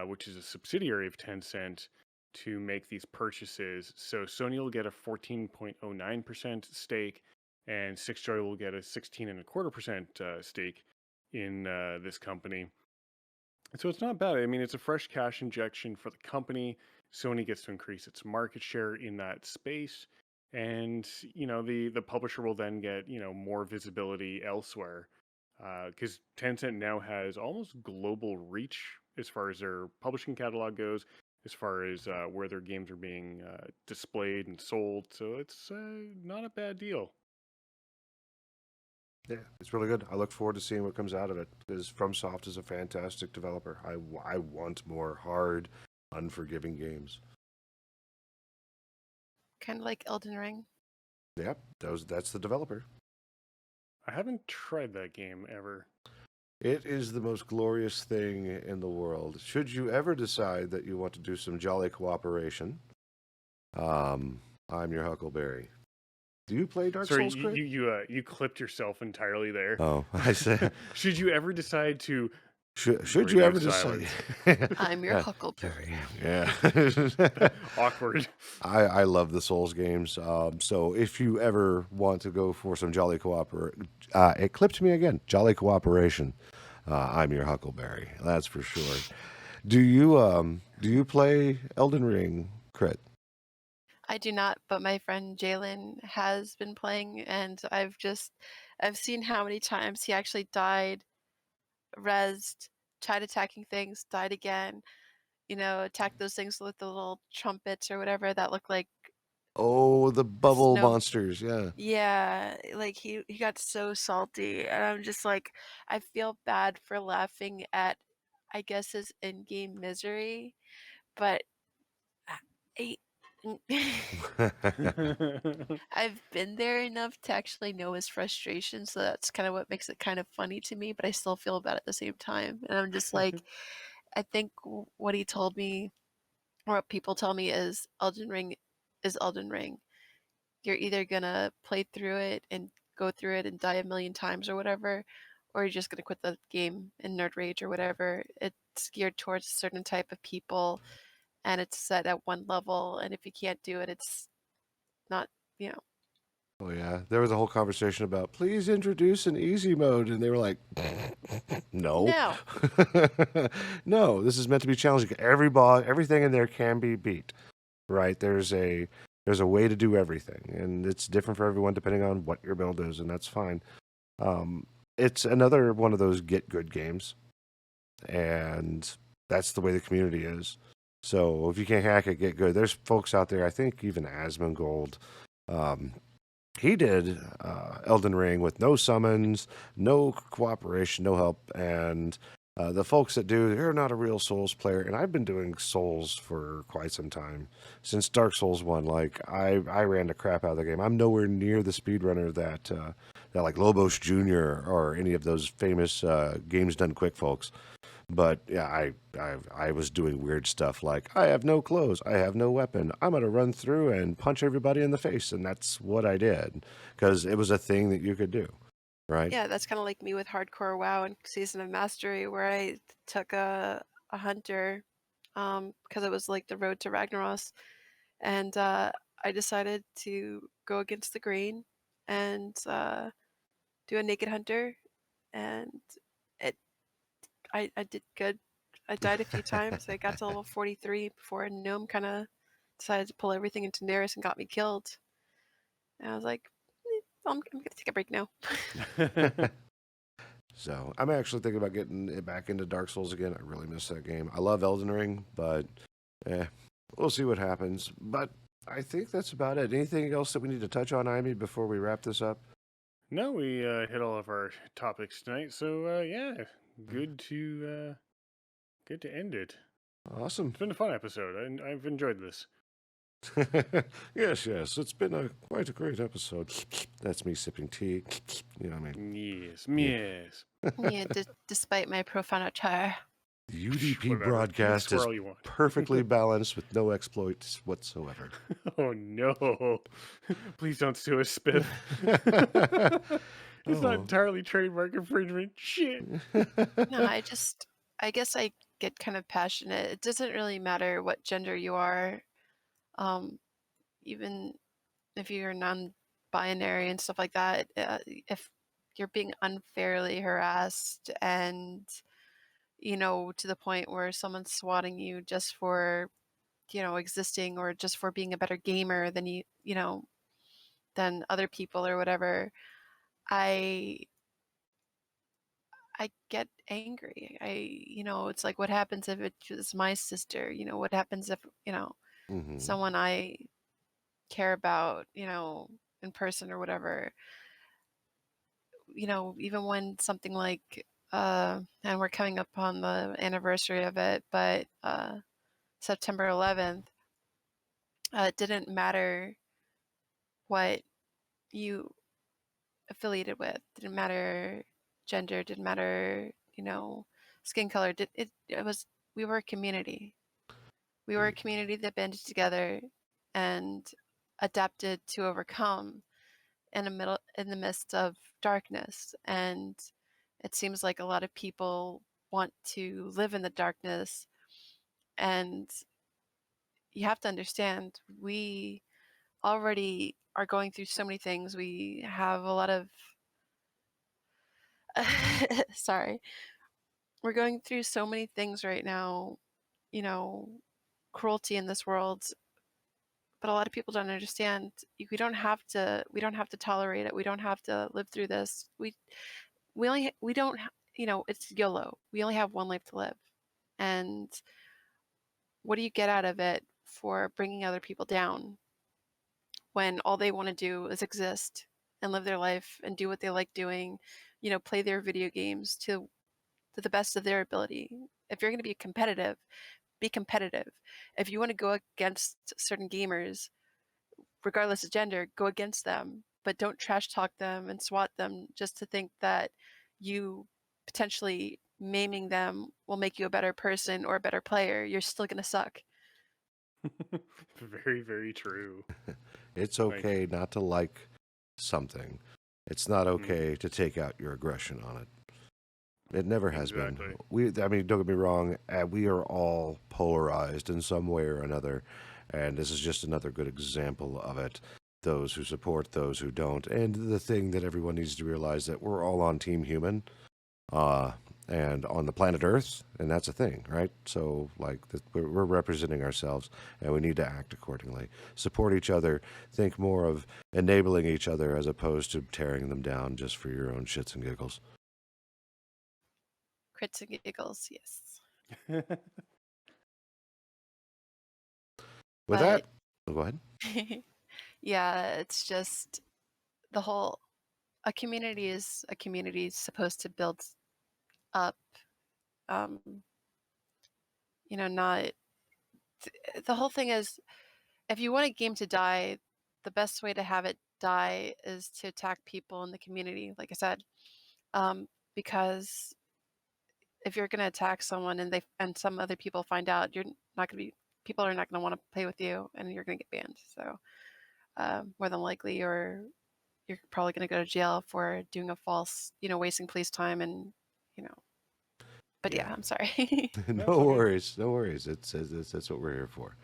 which is a subsidiary of Tencent, to make these purchases. So Sony will get a 14.09% stake, and Six Joy will get a 16.25% stake in this company. So it's not bad. I mean, it's a fresh cash injection for the company. Sony gets to increase its market share in that space, and the publisher will then get more visibility elsewhere, because Tencent now has almost global reach as far as their publishing catalog goes, as far as where their games are being displayed and sold. So it's not a bad deal. Yeah, it's really good. I look forward to seeing what comes out of it, because FromSoft is a fantastic developer. I want more hard, unforgiving games. Kind of like Elden Ring. Yep, that's the developer. I haven't tried that game ever. It is the most glorious thing in the world. Should you ever decide that you want to do some jolly cooperation, I'm your Huckleberry. Do you play Dark Sorry, Souls, Crit? you clipped yourself entirely there. Oh, I said. Should you ever decide to Should you ever decide? I'm your Yeah. Huckleberry. Yeah. awkward? I love the Souls games. So if you ever want to go for some jolly it clipped me again. Jolly cooperation. I'm your Huckleberry. That's for sure. Do you play Elden Ring, Crit? I do not, but my friend Jalen has been playing, and I've seen how many times he actually died, rezzed, tried attacking things, died again, attacked those things with the little trumpets or whatever that look like Oh, the bubble snow. monsters. Yeah. Yeah, like he got so salty, and I'm just like, I feel bad for laughing at, I guess, his in-game misery, but I, I've been there enough to actually know his frustration, so that's kind of what makes it kind of funny to me, but I still feel bad at the same time. And I'm just like, I think what he told me, or what people tell me, is Elden Ring is Elden Ring. You're either gonna play through it and go through it and die a million times or whatever, or you're just gonna quit the game in nerd rage or whatever. It's geared towards a certain type of people, and it's set at one level, and if you can't do it, it's not, you know. Oh yeah, there was a whole conversation about please introduce an easy mode, and they were like, no, No. no, this is meant to be challenging. Everything in there can be beat, right? There's a way to do everything, and it's different for everyone depending on what your build is, and that's fine. It's another one of those get good games, and that's the way the community is. So if you can't hack it, get good. There's folks out there, I think even Asmongold, he did Elden Ring with no summons, no cooperation, no help, and The folks that do, they're not a real Souls player, and I've been doing Souls for quite some time. Since Dark Souls 1, like, I ran the crap out of the game. I'm nowhere near the speedrunner that like Lobos Jr. or any of those famous games done quick folks. But yeah, I was doing weird stuff like, I have no clothes, I have no weapon, I'm gonna run through and punch everybody in the face, and that's what I did because it was a thing that you could do, right? Yeah, that's kind of like me with Hardcore WoW and Season of Mastery, where I took a hunter, because it was like the road to Ragnaros, and I decided to go against the grain and do a naked hunter, and it I did good. I died a few times. I got to level 43 before a gnome kind of decided to pull everything into Daenerys and got me killed. And I was like, I'm gonna take a break now. So I'm actually thinking about getting it back into Dark Souls again. I really miss that game. I love Elden Ring, but we'll see what happens. But I think that's about it. Anything else that we need to touch on, Amy, before we wrap this up? No, we hit all of our topics tonight. So yeah, good to good to end it. Awesome. It's been a fun episode, and I've enjoyed this. Yes, yes. It's been quite a great episode. That's me sipping tea. You know what I mean? Yes, yes. Yeah, despite my profanity. The UDP Whatever. broadcast is Squirrel you want. perfectly balanced with no exploits whatsoever. Oh no! Please don't sue us, Spiff. It's not Oh. entirely trademark infringement. Shit. No, I guess I get kind of passionate. It doesn't really matter what gender you are, even if you're non-binary and stuff like that. If you're being unfairly harassed and, to the point where someone's swatting you just for, existing or just for being a better gamer than than other people or whatever, I I get angry. It's like, what happens if it was my sister? What happens if, Hmm. someone I care about, in person or whatever, even when something like, and we're coming up on the anniversary of it, but September 11th, it didn't matter what you affiliated with, didn't matter gender, didn't matter, skin color. We were a community. We were a community that banded together and adapted to overcome in the midst of darkness. And it seems like a lot of people want to live in the darkness. And you have to understand, we already are going through so many things. We have a lot of sorry. We're going through so many things right now, you know, cruelty in this world, but a lot of people don't understand. We don't have to tolerate it. We don't have to live through this. We don't it's YOLO. We only have one life to live. And what do you get out of it for bringing other people down when all they want to do is exist and live their life and do what they like doing, play their video games to the best of their ability. If you're going to be competitive, be competitive. If you want to go against certain gamers, regardless of gender, go against them, but don't trash talk them and swat them just to think that you potentially maiming them will make you a better person or a better player. You're still going to suck. Very, very true. It's Like, okay not to like something. It's not mhm, okay to take out your aggression on it. It never has exactly. been. I mean, don't get me wrong. We are all polarized in some way or another, and this is just another good example of it. Those who support, those who don't, and the thing that everyone needs to realize that we're all on Team Human, uh, and on the planet Earth, and that's a thing, right? So, like, we're representing ourselves, and we need to act accordingly. Support each other. Think more of enabling each other as opposed to tearing them down just for your own shits and giggles. Crits and giggles, yes. With But that, go ahead. yeah, it's just a community is supposed to build up not the whole thing is, if you want a game to die, the best way to have it die is to attack people in the community, like I said, because if you're going to attack someone and some other people find out, people are not going to want to play with you, and you're going to get banned. So more than likely, you're probably going to go to jail for doing a false, wasting police time, and you know. But yeah, I'm sorry. No worries, no worries. That's what we're here for.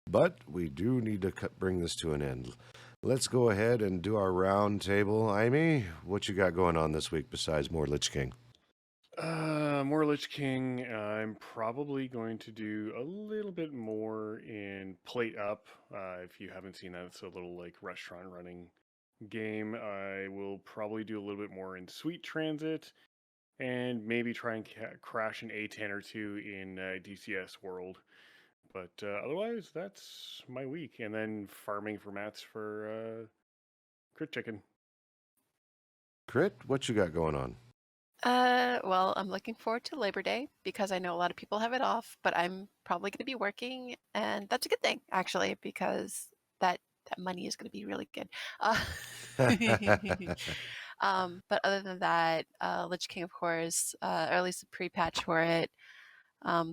But we do need to bring this to an end. Let's go ahead and do our round table. Amy, what you got going on this week besides more Lich King? More Lich King. I'm probably going to do a little bit more in Plate Up. If you haven't seen that, it's a little like restaurant running game. I will probably do a little bit more in Sweet Transit, and maybe try and crash an A10 or two in DCS World. But otherwise, that's my week. And then farming for mats for Crit Chicken. Crit, what you got going on? Well, I'm looking forward to Labor Day because I know a lot of people have it off, but I'm probably going to be working, and that's a good thing, actually, because that money is going to be really good. But other than that, Lich King, of course, or at least a pre-patch for it,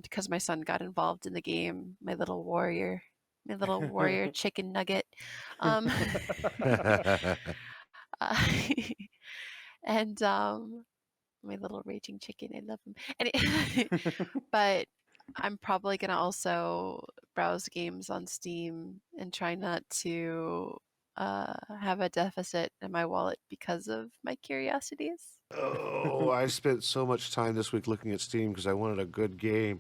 because my son got involved in the game, my little warrior chicken nugget. And my little raging chicken, I love him. But I'm probably gonna also browse games on Steam and try not to have a deficit in my wallet because of my curiosities. Oh, I spent so much time this week looking at Steam because I wanted a good game.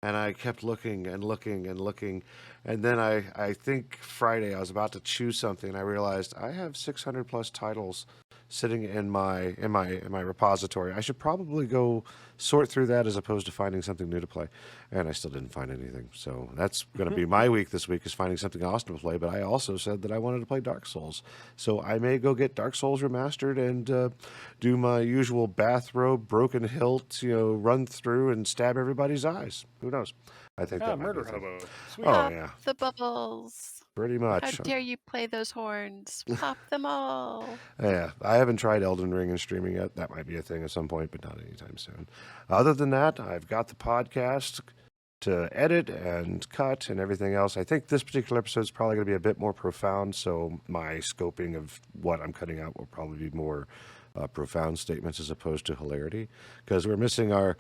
And I kept looking and looking and looking. And then I think Friday I was about to choose something, and I realized I have 600 plus titles sitting in my repository. I should probably go sort through that as opposed to finding something new to play. And I still didn't find anything. So that's going to be my week this week, is finding something awesome to play. But I also said that I wanted to play Dark Souls. So I may go get Dark Souls Remastered and do my usual bathrobe, broken hilt, run through and stab everybody's eyes. Who knows? I think that might be Murder a thing. Hobo. Sweet. Oh, Pop yeah. the bubbles. Pretty How much. dare you play those horns? Pop them all. Yeah, I haven't tried Elden Ring and streaming yet. That might be a thing at some point, but not anytime soon. Other than that, I've got the podcast to edit and cut and everything else. I think this particular episode is probably going to be a bit more profound, so my scoping of what I'm cutting out will probably be more profound statements as opposed to hilarity, because we're missing our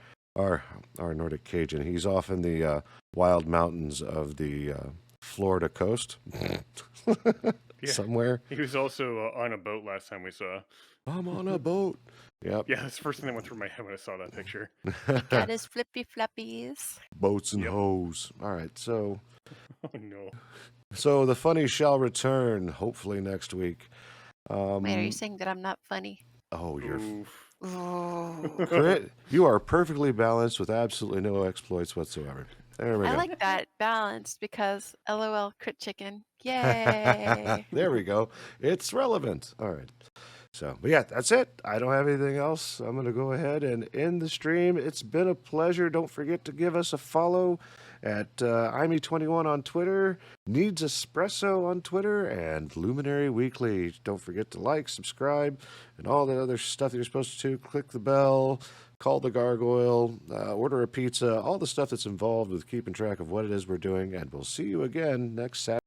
Nordic Cajun. He's off in the wild mountains of the Florida coast. Somewhere. He was also on a boat last time we saw. I'm on a boat. Yep. Yeah, that's the first thing that went through my head when I saw that picture. Got his flippy flappies. Boats and hoes. All right, so. Oh no. So the funny shall return, hopefully next week. Wait, are you saying that I'm not funny? Oh, you're. Ooh. Crit, you are perfectly balanced with absolutely no exploits whatsoever. There we go. I like that balanced because LOL Crit Chicken. Yay. There we go. It's relevant. All right. So, but yeah, that's it. I don't have anything else. I'm going to go ahead and end the stream. It's been a pleasure. Don't forget to give us a follow at IME21 on Twitter, Needs Espresso on Twitter, and Luminary Weekly. Don't forget to like, subscribe, and all the other stuff that you're supposed to. Click the bell, call the gargoyle, order a pizza, all the stuff that's involved with keeping track of what it is we're doing. And we'll see you again next Saturday.